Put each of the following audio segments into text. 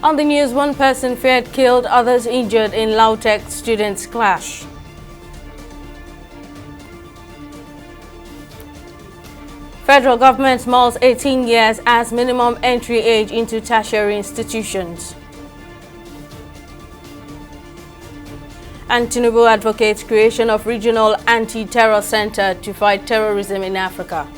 On the news, one person feared killed, others injured in Ladoke students' clash. Federal government mulls 18 years as minimum entry age into tertiary institutions. And Tinubu advocates creation of regional anti-terror center to fight terrorism in Africa.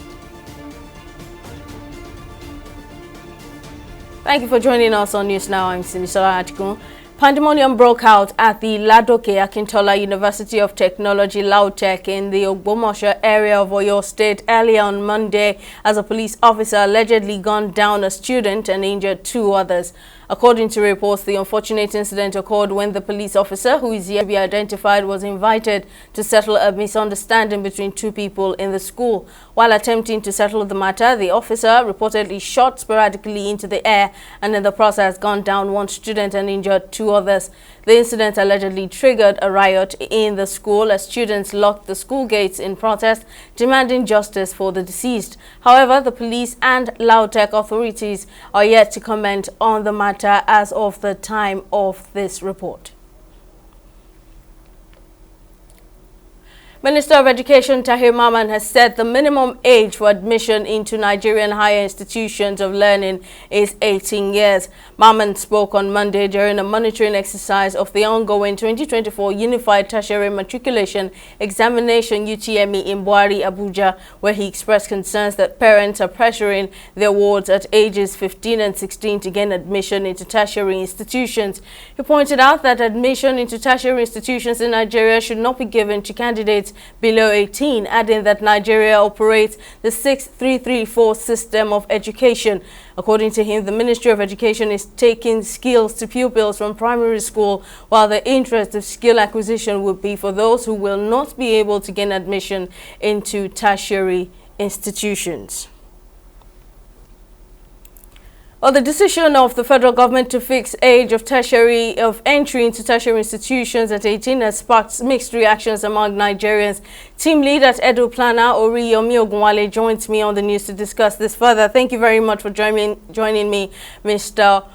Thank you for joining us on News Now. I'm Simisola Atikun. Pandemonium broke out at the Ladoke Akintola University of Technology Lautech in the Ogbomoso area of Oyo State earlier on Monday as a police officer allegedly gunned down a student and injured two others. According to reports, the unfortunate incident occurred when the police officer, who is yet to be identified, was invited to settle a misunderstanding between two people in the school. While attempting to settle the matter, the officer reportedly shot sporadically into the air and in the process gunned down one student and injured two others. The incident allegedly triggered a riot in the school as students locked the school gates in protest, demanding justice for the deceased. However, the police and Lautech authorities are yet to comment on the matter as of the time of this report. Minister of Education Tahir Mamman has said the minimum age for admission into Nigerian higher institutions of learning is 18 years. Mamman spoke on Monday during a monitoring exercise of the ongoing 2024 Unified Tertiary Matriculation Examination UTME in Buari, Abuja, where he expressed concerns that parents are pressuring their wards at ages 15 and 16 to gain admission into tertiary institutions. He pointed out that admission into tertiary institutions in Nigeria should not be given to candidates below 18, adding that Nigeria operates the 6334 system of education. According to him, the Ministry of Education is taking skills to pupils from primary school, while the interest of skill acquisition would be for those who will not be able to gain admission into tertiary institutions. Well, the decision of the federal government to fix age of entry into tertiary institutions at 18 has sparked mixed reactions among Nigerians. Team lead at Edu Planner Oriyomi Ogunwale joins me on the news to discuss this further. Thank you very much for joining me, Mr.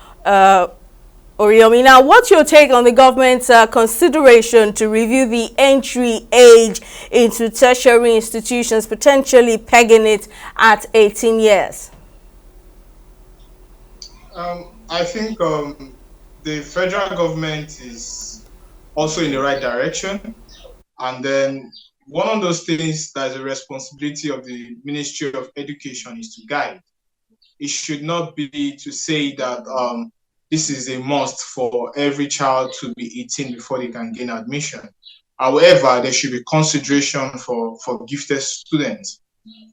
Oriyomi. Now, what's your take on the government's consideration to review the entry age into tertiary institutions, potentially pegging it at 18 years? I think the federal government is also in the right direction. And then one of those things that is a responsibility of the Ministry of Education is to guide. It should not be to say that this is a must for every child to be 18 before they can gain admission. However, there should be consideration for gifted students.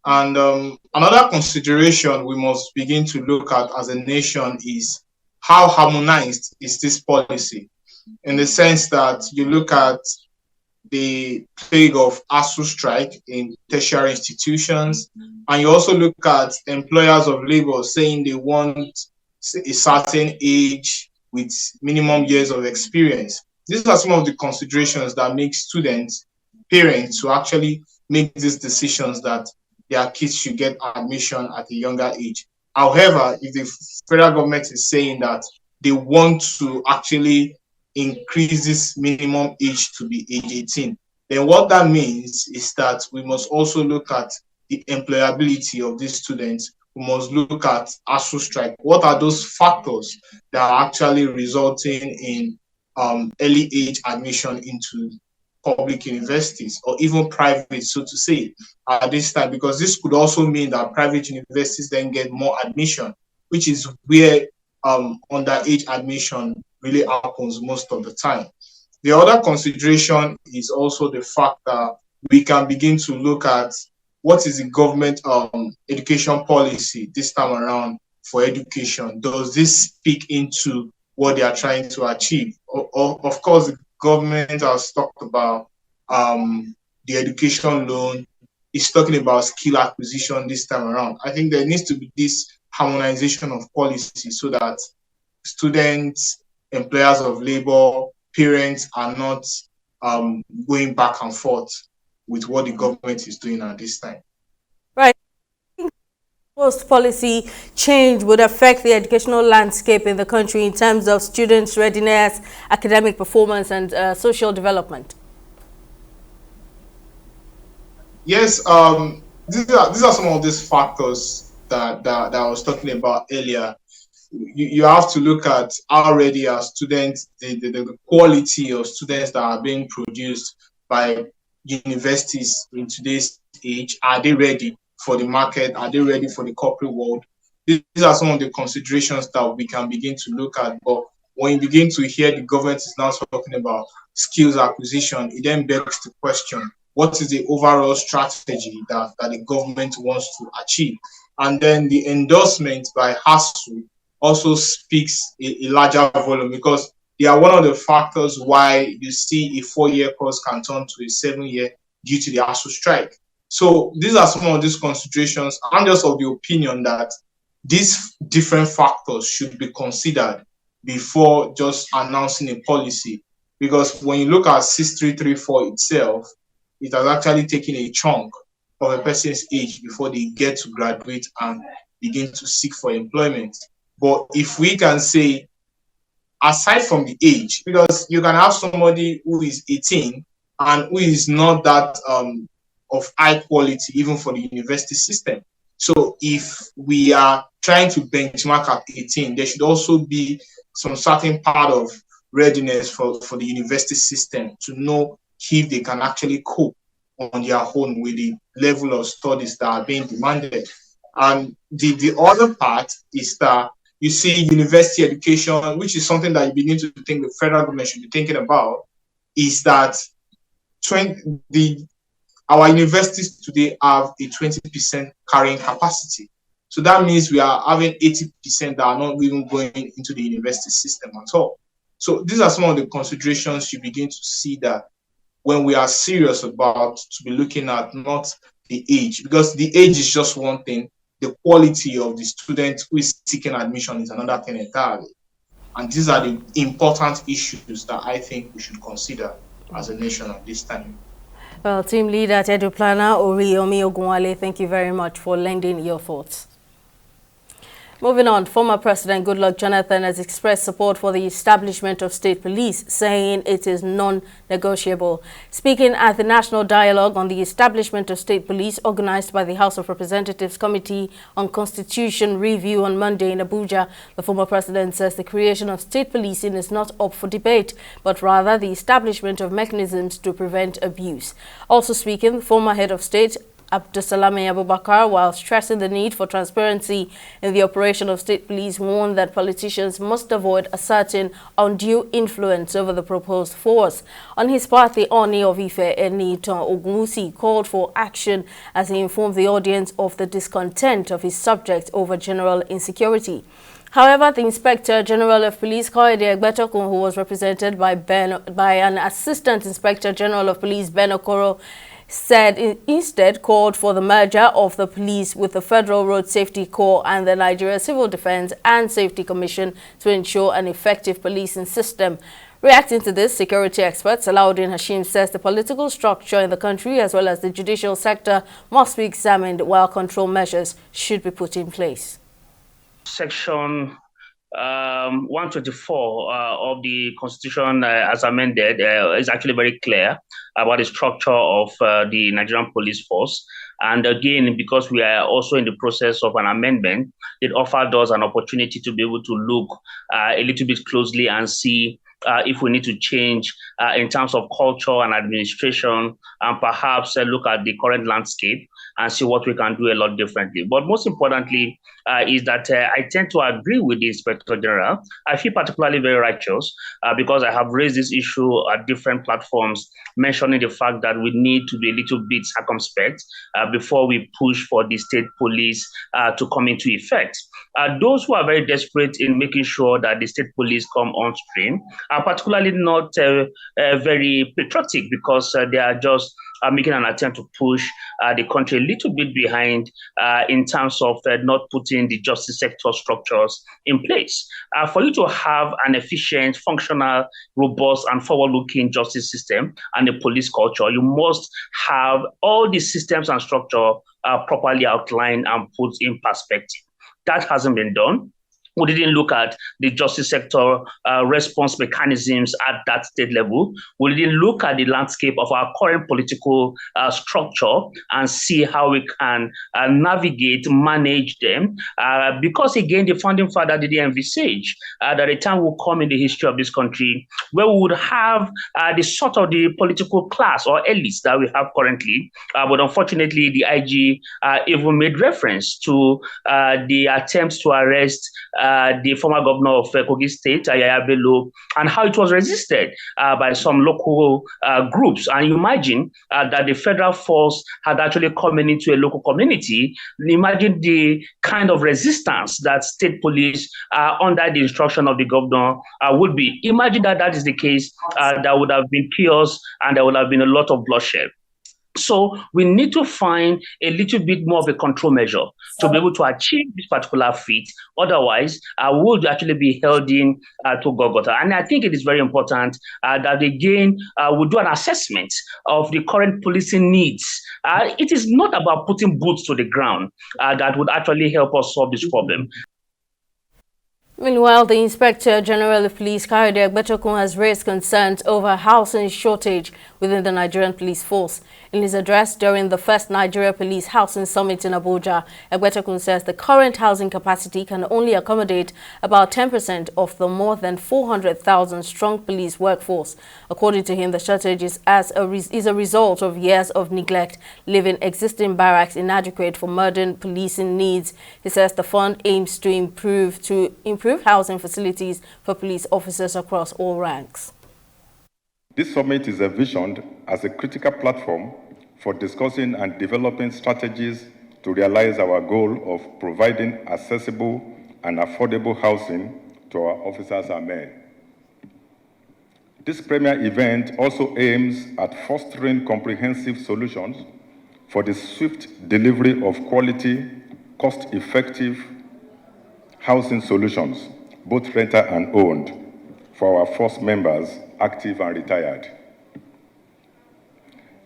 And another consideration we must begin to look at as a nation is how harmonized is this policy, in the sense that you look at the plague of ASU strike in tertiary institutions, and you also look at employers of labor saying they want a certain age with minimum years of experience. These are some of the considerations that make students, parents, to actually make these decisions that their kids should get admission at a younger age. However, if the federal government is saying that they want to actually increase this minimum age to be age 18, then what that means is that we must also look at the employability of these students. We must look at ASU strike. What are those factors that are actually resulting in early age admission into public universities or even private, so to say, at this time? Because this could also mean that private universities then get more admission, which is where underage admission really happens most of the time. The other consideration is also the fact that we can begin to look at what is the government education policy this time around for education. Does this speak into what they are trying to achieve? Of course, the government has talked about the education loan. It's talking about skill acquisition this time around. I think there needs to be this harmonization of policy so that students, employers of labor, parents are not going back and forth with what the government is doing at this time. Right. Post policy change would affect the educational landscape in the country in terms of students' readiness, academic performance, and social development? Yes, these are some of these factors that I was talking about earlier. You have to look at how ready are students, the quality of students that are being produced by universities in today's age. Are they ready for the market? Are they ready for the corporate world? These are some of the considerations that we can begin to look at. But when you begin to hear the government is now talking about skills acquisition, it then begs the question, what is the overall strategy that the government wants to achieve? And then the endorsement by HASU also speaks a larger volume, because they are one of the factors why you see a 4-year course can turn to a 7-year due to the ASU strike. So these are some of these considerations. I'm just of the opinion that these different factors should be considered before just announcing a policy. Because when you look at 6334 itself, it has actually taken a chunk of a person's age before they get to graduate and begin to seek for employment. But if we can say, aside from the age, because you can have somebody who is 18 and who is not that of high quality, even for the university system. So if we are trying to benchmark at 18, there should also be some certain part of readiness for the university system to know if they can actually cope on their own with the level of studies that are being demanded. And the other part is that you see university education, which is something that you begin to think the federal government should be thinking about, is that 20, our universities today have a 20% carrying capacity. So that means we are having 80% that are not even going into the university system at all. So these are some of the considerations you begin to see that when we are serious about to be looking at not the age, because the age is just one thing, the quality of the student who is seeking admission is another thing entirely. And these are the important issues that I think we should consider as a nation at this time. Well, team leader at EduPlanner, Oriyomi Ogunwale, thank you very much for lending your thoughts. Moving on, former President Goodluck Jonathan has expressed support for the establishment of state police, saying it is non-negotiable. Speaking at the National Dialogue on the Establishment of State Police organized by the House of Representatives Committee on Constitution Review on Monday in Abuja, the former president says the creation of state policing is not up for debate, but rather the establishment of mechanisms to prevent abuse. Also speaking, the former head of state Abdusalami Abubakar, while stressing the need for transparency in the operation of state police, warned that politicians must avoid asserting undue influence over the proposed force. On his part, the Oni of Ife, Enitan Ogunwusi, called for action as he informed the audience of the discontent of his subjects over general insecurity. However, the Inspector General of Police, Koide Egbetokun, who was represented by an Assistant Inspector General of Police, Ben Okoro, said instead called for the merger of the police with the Federal Road Safety Corps and the Nigeria Civil Defense and Safety Commission to ensure an effective policing system. Reacting to this, security expert Salahuddin Hashim says the political structure in the country as well as the judicial sector must be examined while control measures should be put in place. Section 124 of the Constitution as amended is actually very clear about the structure of the Nigerian police force. And again, because we are also in the process of an amendment, it offered us an opportunity to be able to look a little bit closely and see if we need to change in terms of culture and administration, and perhaps look at the current landscape and see what we can do a lot differently. But most importantly is that I tend to agree with the Inspector General. I feel particularly very righteous because I have raised this issue at different platforms, mentioning the fact that we need to be a little bit circumspect before we push for the state police to come into effect. Those who are very desperate in making sure that the state police come on stream are particularly not very patriotic, because they are just making an attempt to push the country a little bit behind in terms of not putting the justice sector structures in place. For you to have an efficient, functional, robust, and forward-looking justice system and a police culture, you must have all the systems and structure properly outlined and put in perspective. That hasn't been done. We didn't look at the justice sector response mechanisms at that state level. We didn't look at the landscape of our current political structure and see how we can navigate, manage them. Because again, the founding father didn't envisage that a time will come in the history of this country where we would have the sort of the political class or elites that we have currently. But unfortunately, the IG even made reference to the attempts to arrest the former governor of Kogi State, Yahaya Bello, and how it was resisted by some local groups. And you imagine that the federal force had actually come into a local community. Imagine the kind of resistance that state police under the instruction of the governor would be. Imagine that that is the case, there would have been chaos and there would have been a lot of bloodshed. So we need to find a little bit more of a control measure to be able to achieve this particular feat. Otherwise, we would actually be held in to Golgotha. And I think it is very important that again, we do an assessment of the current policing needs. It is not about putting boots to the ground that would actually help us solve this problem. Meanwhile, the Inspector General of Police, Kayode Egbetokun, has raised concerns over housing shortage within the Nigerian police force. In his address during the first Nigeria Police Housing Summit in Abuja, Egbetokun says the current housing capacity can only accommodate about 10% of the more than 400,000 strong police workforce. According to him, the shortage is a result of years of neglect, leaving existing barracks inadequate for modern policing needs. He says the fund aims to improve housing facilities for police officers across all ranks. This summit is envisioned as a critical platform for discussing and developing strategies to realize our goal of providing accessible and affordable housing to our officers and men. This premier event also aims at fostering comprehensive solutions for the swift delivery of quality, cost-effective housing solutions, both rented and owned, for our force members, active and retired.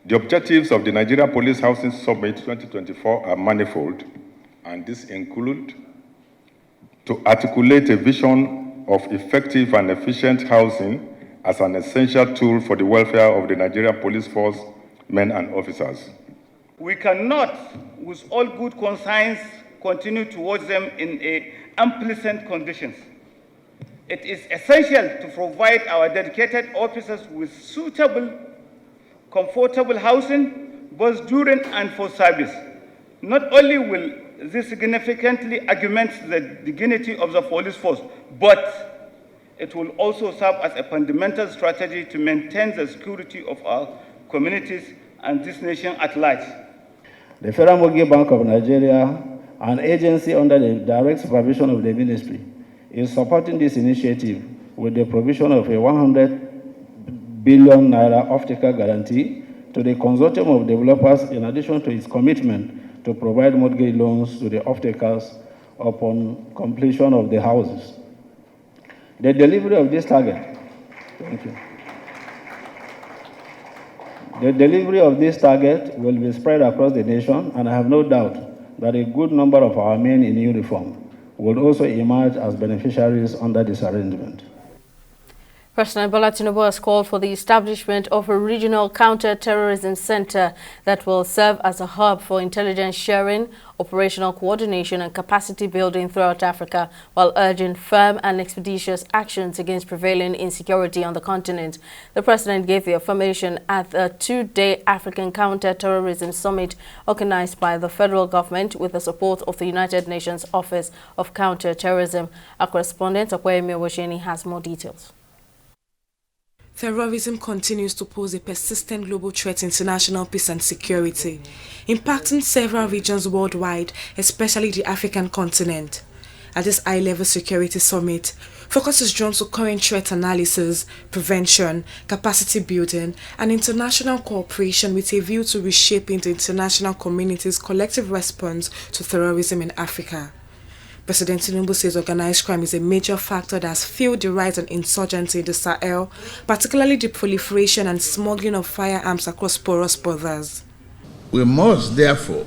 The objectives of the Nigeria Police Housing Summit 2024 are manifold, and these include to articulate a vision of effective and efficient housing as an essential tool for the welfare of the Nigeria Police Force men and officers. We cannot, with all good conscience, continue towards them in unpleasant conditions. It is essential to provide our dedicated officers with suitable, comfortable housing, both during and for service. Not only will this significantly augment the dignity of the police force, but it will also serve as a fundamental strategy to maintain the security of our communities and this nation at large. The Federal Mortgage Bank of Nigeria, an agency under the direct supervision of the ministry, is supporting this initiative with the provision of a 100 billion naira off-taker guarantee to the consortium of developers, in addition to its commitment to provide mortgage loans to the off-takers upon completion of the houses. The delivery of this target, The delivery of this target will be spread across the nation, and I have no doubt that a good number of our men in uniform will also emerge as beneficiaries under this arrangement. President Bola Tinubu has called for the establishment of a regional counter-terrorism center that will serve as a hub for intelligence sharing, operational coordination and capacity building throughout Africa, while urging firm and expeditious actions against prevailing insecurity on the continent. The president gave the affirmation at the two-day African Counter-Terrorism Summit organized by the federal government with the support of the United Nations Office of Counter-Terrorism. Our correspondent, Akwemi Wosheni, has more details. Terrorism continues to pose a persistent global threat to international peace and security, impacting several regions worldwide, especially the African continent. At this high-level security summit, focus is drawn to current threat analysis, prevention, capacity building, and international cooperation with a view to reshaping the international community's collective response to terrorism in Africa. President Tinubu says organized crime is a major factor that has fueled the rise in insurgency in the Sahel, particularly the proliferation and smuggling of firearms across porous borders. We must therefore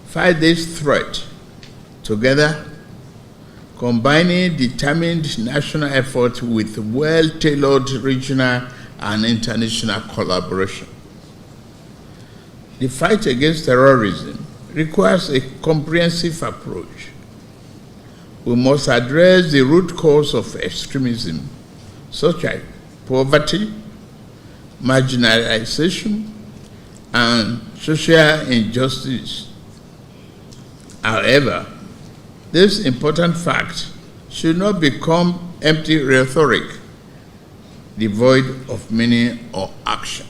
fight this threat together, combining determined national efforts with well-tailored regional and international collaboration. The fight against terrorism requires a comprehensive approach. We must address the root cause of extremism, such as poverty, marginalization, and social injustice. However, this important fact should not become empty rhetoric, devoid of meaning or action.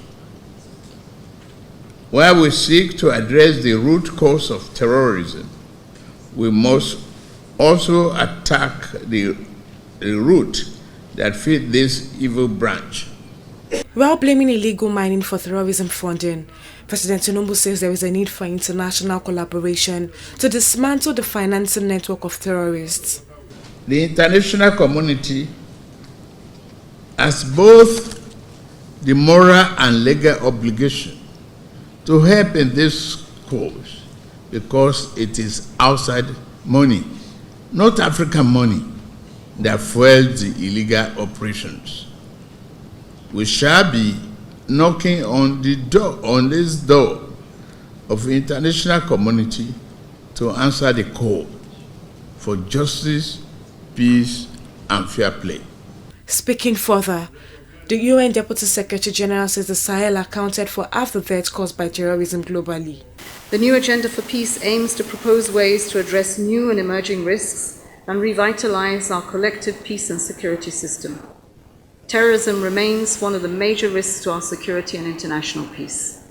While we seek to address the root cause of terrorism, we must also attack the root that feeds this evil branch. While blaming illegal mining for terrorism funding, President Tinubu says there is a need for international collaboration to dismantle the financing network of terrorists. The international community has both the moral and legal obligation to help in this cause because it is outside money, not African money, that fuels the illegal operations. We shall be knocking on this door of the international community to answer the call for justice, peace, and fair play. Speaking further, the UN Deputy Secretary General says the Sahel accounted for half the deaths caused by terrorism globally. The new Agenda for Peace aims to propose ways to address new and emerging risks and revitalize our collective peace and security system. Terrorism remains one of the major risks to our security and international peace.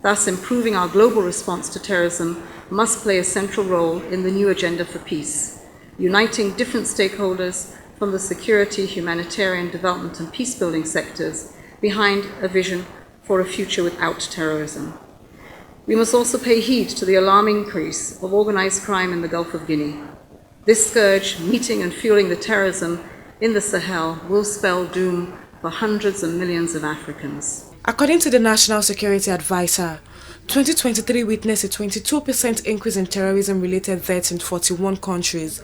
Thus, improving our global response to terrorism must play a central role in the new Agenda for Peace, uniting different stakeholders from the security, humanitarian, development, and peace-building sectors behind a vision for a future without terrorism. We must also pay heed to the alarming increase of organized crime in the Gulf of Guinea. This scourge, meeting and fueling the terrorism in the Sahel, will spell doom for hundreds of millions of Africans. According to the National Security Advisor, 2023 witnessed a 22% increase in terrorism-related deaths in 41 countries.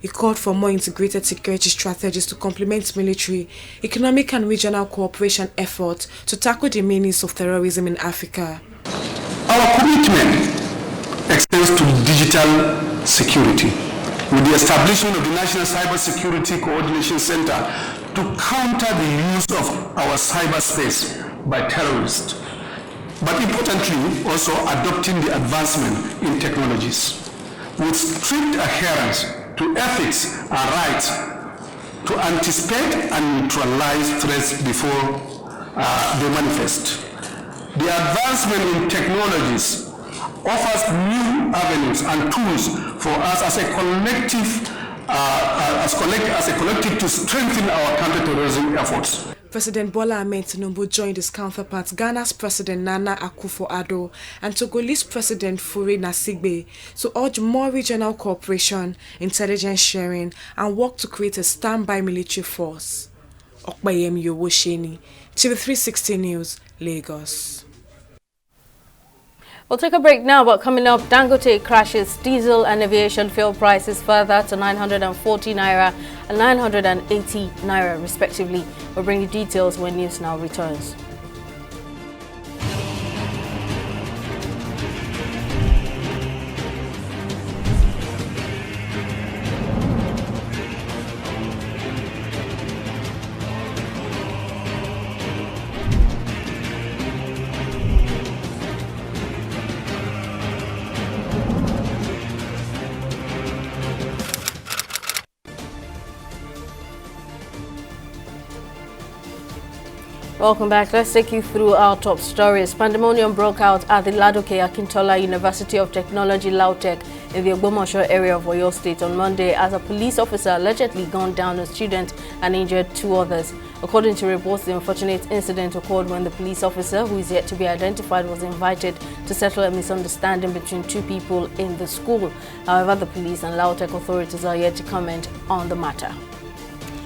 He called for more integrated security strategies to complement military, economic and regional cooperation efforts to tackle the menace of terrorism in Africa. Our commitment extends to digital security, with the establishment of the National Cybersecurity Coordination Center to counter the use of our cyberspace by terrorists, but importantly also adopting the advancement in technologies with strict adherence to ethics and rights to anticipate and neutralize threats before they manifest. The advancement in technologies offers new avenues and tools for us as a collective to strengthen our counterterrorism efforts. President Bola Ahmed Tinubu joined his counterparts, Ghana's President Nana Akufo-Addo and Togolese President Faure Gnassingbe, to urge more regional cooperation, intelligence sharing, and work to create a standby military force. Okpayemi Yowosheni, TV360 News, Lagos. We'll take a break now, but coming up, Dangote crashes diesel and aviation fuel prices further to 940 naira and 980 naira respectively. We'll bring you details when News Now returns. Welcome back. Let's take you through our top stories. Pandemonium broke out at the Ladoke Akintola University of Technology, Ladoke, in the Ogbomoso area of Oyo State on Monday as a police officer allegedly gunned down a student and injured two others. According to reports, the unfortunate incident occurred when the police officer, who is yet to be identified, was invited to settle a misunderstanding between two people in the school. However, the police and Ladoke authorities are yet to comment on the matter.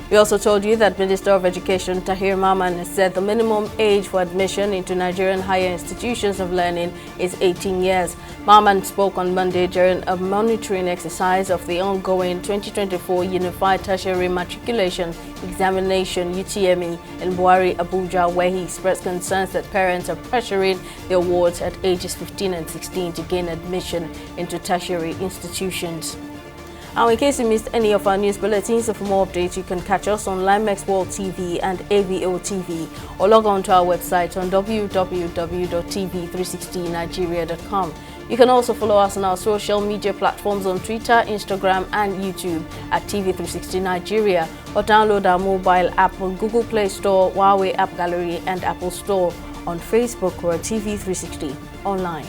We also told you that Minister of Education Tahir Mamman has said the minimum age for admission into Nigerian higher institutions of learning is 18 years. Mamman spoke on Monday during a monitoring exercise of the ongoing 2024 Unified Tertiary Matriculation Examination UTME in Buhari, Abuja, where he expressed concerns that parents are pressuring their wards at ages 15 and 16 to gain admission into tertiary institutions. And in case you missed any of our news bulletins, for more updates, you can catch us on Limex World TV and AVO TV, or log on to our website on www.tv360nigeria.com. You can also follow us on our social media platforms on Twitter, Instagram, and YouTube at TV360 Nigeria, or download our mobile app on Google Play Store, Huawei App Gallery, and Apple Store. On Facebook, we're TV360 Online.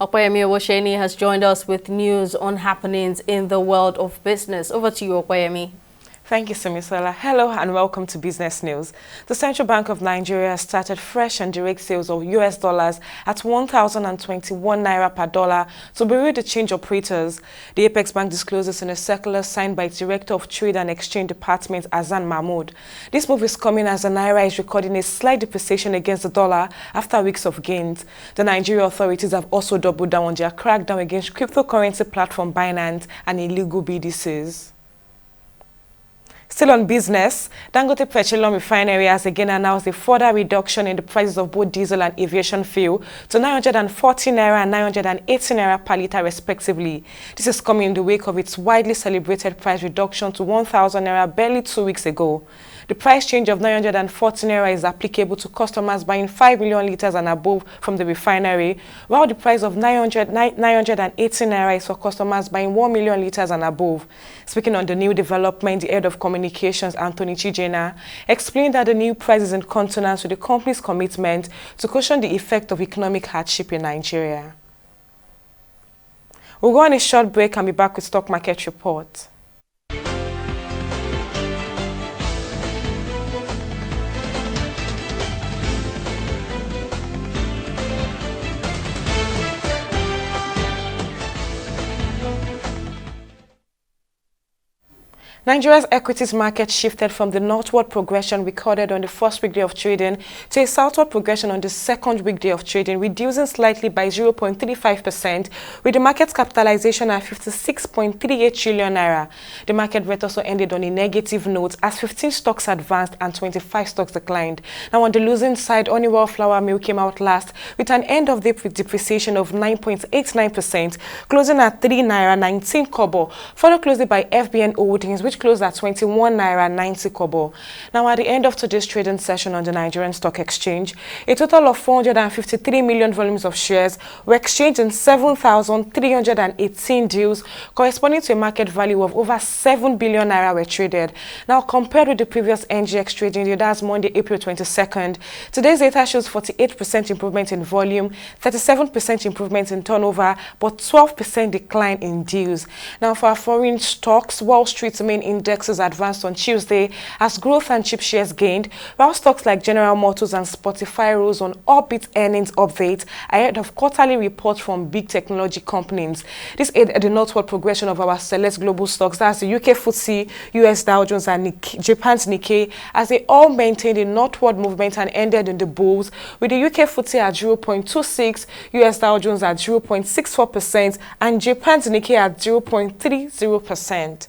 Okoyemi Owosheni has joined us with news on happenings in the world of business. Over to you, Okoyemi. Thank you, Semisola. Hello and welcome to Business News. The Central Bank of Nigeria started fresh and direct sales of US dollars at 1,021 naira per dollar to bureau de change operators. The Apex Bank disclosed this in a circular signed by its Director of Trade and Exchange Department, Azan Mahmoud. This move is coming as the naira is recording a slight depreciation against the dollar after weeks of gains. The Nigerian authorities have also doubled down on their crackdown against cryptocurrency platform Binance and illegal BDCs. Still on business, Dangote Petroleum Refinery has again announced a further reduction in the prices of both diesel and aviation fuel to 940 naira and 980 naira per litre respectively. This is coming in the wake of its widely celebrated price reduction to 1,000 naira barely 2 weeks ago. The price change of 940 naira is applicable to customers buying 5 million litres and above from the refinery, while the price of 980 naira is for customers buying 1 million litres and above. Speaking on the new development, the head of communications, Anthony Chijena, explained that the new price is in consonance with the company's commitment to cushion the effect of economic hardship in Nigeria. We'll go on a short break and be back with Stock Market Report. Nigeria's equities market shifted from the northward progression recorded on the first weekday of trading to a southward progression on the second weekday of trading, reducing slightly by 0.35%, with the market's capitalization at 56.38 trillion naira. The market rate also ended on a negative note as 15 stocks advanced and 25 stocks declined. Now on the losing side, Honeywell Flour Mill came out last with an end of the depreciation of 9.89%, closing at 3 naira 19 kobo, followed closely by FBN Holdings, which closed at 21 naira 90 kobo. Now at the end of today's trading session on the Nigerian Stock Exchange, a total of 453 million volumes of shares were exchanged in 7,318 deals, corresponding to a market value of over 7 billion naira were traded. Now compared with the previous NGX trading day, that's Monday, April 22nd, today's data shows 48% improvement in volume, 37% improvement in turnover, but 12% decline in deals. Now for our foreign stocks, Wall Street's main indexes advanced on Tuesday as growth and chip shares gained, while stocks like General Motors and Spotify rose on upbeat earnings updates ahead of quarterly reports from big technology companies. This aided the northward progression of our select global stocks, that's the UK FTSE, US Dow Jones, and Japan's Nikkei, as they all maintained a northward movement and ended in the bulls, with the UK FTSE at 0.26, US Dow Jones at 0.64%, and Japan's Nikkei at 0.30%.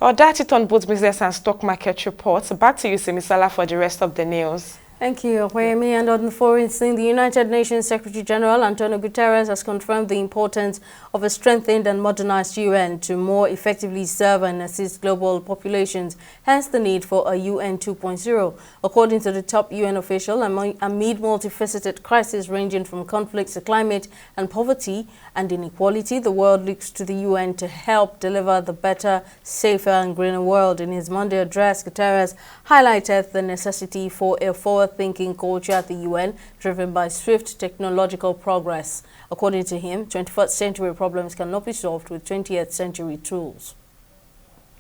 Well, that's it on both business and stock market reports. Back to you, Simisala, for the rest of the news. Thank you, Oyemi. And on the foreign scene, the United Nations Secretary General Antonio Guterres has confirmed the importance of a strengthened and modernized UN to more effectively serve and assist global populations, hence the need for a UN 2.0. According to the top UN official, amid multifaceted crises ranging from conflicts to climate and poverty and inequality, the world looks to the UN to help deliver the better, safer and greener world. In his Monday address, Guterres highlighted the necessity for a forward-thinking culture at the UN, driven by swift technological progress. According to him, 21st century problems cannot be solved with 20th century tools.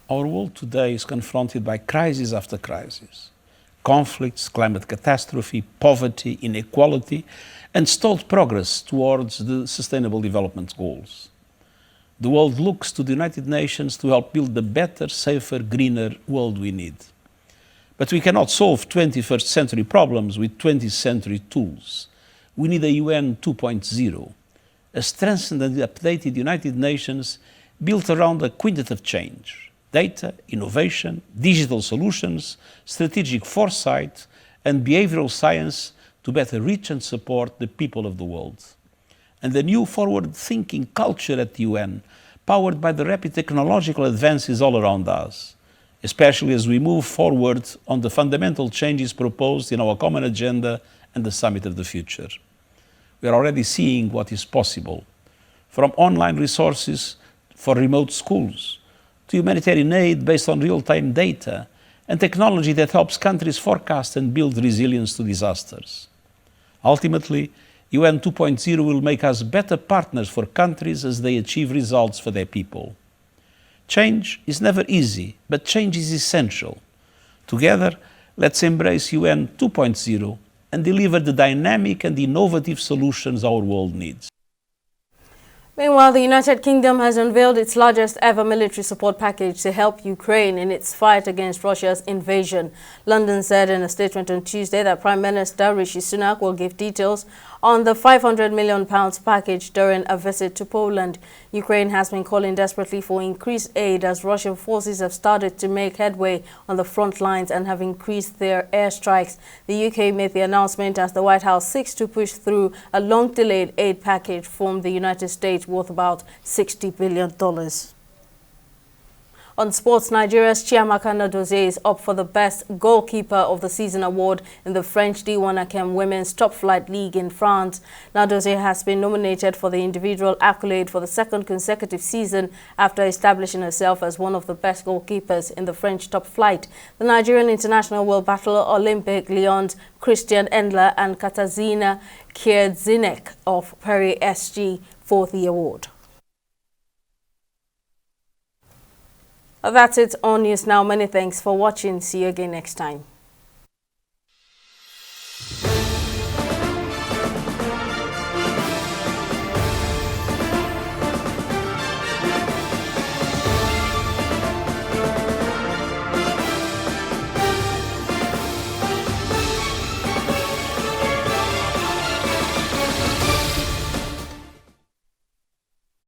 Our world today is confronted by crisis after crisis. Conflicts, climate catastrophe, poverty, inequality, and stalled progress towards the Sustainable Development Goals. The world looks to the United Nations to help build the better, safer, greener world we need. But we cannot solve 21st century problems with 20th century tools. We need a UN 2.0, a strengthened and updated United Nations built around a quintet of change: data, innovation, digital solutions, strategic foresight, and behavioral science to better reach and support the people of the world. And a new forward-thinking culture at the UN, powered by the rapid technological advances all around us, especially as we move forward on the fundamental changes proposed in our common agenda and the Summit of the Future. We are already seeing what is possible, from online resources for remote schools, to humanitarian aid based on real-time data, and technology that helps countries forecast and build resilience to disasters. Ultimately, UN 2.0 will make us better partners for countries as they achieve results for their people. Change is never easy, but change is essential. Together, let's embrace UN 2.0 and deliver the dynamic and innovative solutions our world needs. Meanwhile, the United Kingdom has unveiled its largest ever military support package to help Ukraine in its fight against Russia's invasion. London said in a statement on Tuesday that Prime Minister Rishi Sunak will give details on the £500 million package during a visit to Poland. Ukraine has been calling desperately for increased aid as Russian forces have started to make headway on the front lines and have increased their airstrikes. The UK made the announcement as the White House seeks to push through a long-delayed aid package from the United States worth about $60 billion. On sports, Nigeria's Chiamaka Nnadozie is up for the Best Goalkeeper of the Season award in the French D1 Akem Women's Top Flight League in France. Nnadozie has been nominated for the individual accolade for the second consecutive season after establishing herself as one of the best goalkeepers in the French top flight. The Nigerian international will battle Olympic Lyon's Christian Endler and Katarzyna Kierdzinek of Paris SG for the award. That's it on News Now. Many thanks for watching. See you again next time.